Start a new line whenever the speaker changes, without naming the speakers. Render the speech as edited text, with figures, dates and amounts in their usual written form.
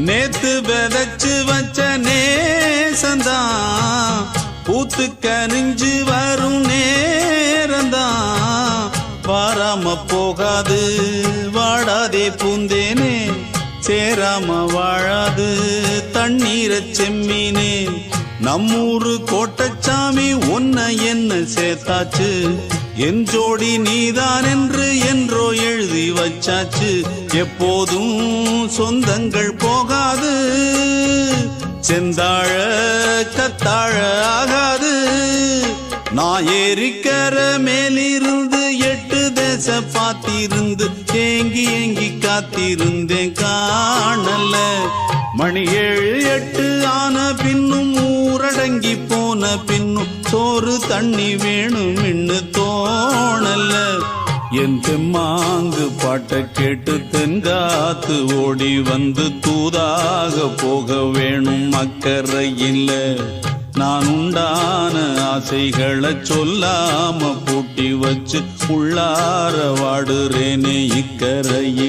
நேத்து விதைச்சு வச்ச நேசந்தான் பூத்து கனிஞ்சு வரும் நேரந்தான். வாராம போகாது வாடாதே பூந்தேனே, சேராம வாழாது தண்ணீர செம்மீனே. நம்மூரு கோட்டச்சாமி உன்னை என்ன சேர்த்தாச்சு, என் ஜோடி நீதான் என்று என்றோ எழுதி வச்சாச்சு. எப்போதும் சொந்தங்கள் போகாது, செந்தாழ கத்தாழ ஆகாது. நான் ஏரிக்கர மேலிருந்து 8 தேச பாத்திருந்து ஏங்கி ஏங்கி காத்திருந்தேன் காணல. மணி 7 8 ஆன பின்னும் ஊரடங்கி போன பின்னும் சோறு தண்ணி வேணும் இன்னு தோணல. என் தெம்மாங்கு பாட்ட கேட்டு தென்காத்து ஓடி வந்து தூதாக போக வேணும் அக்கறையில். நான் உண்டான ஆசைகளை சொல்லாம பூட்டி வச்சு உள்ளார வாடுறேனே இக்கரையில்.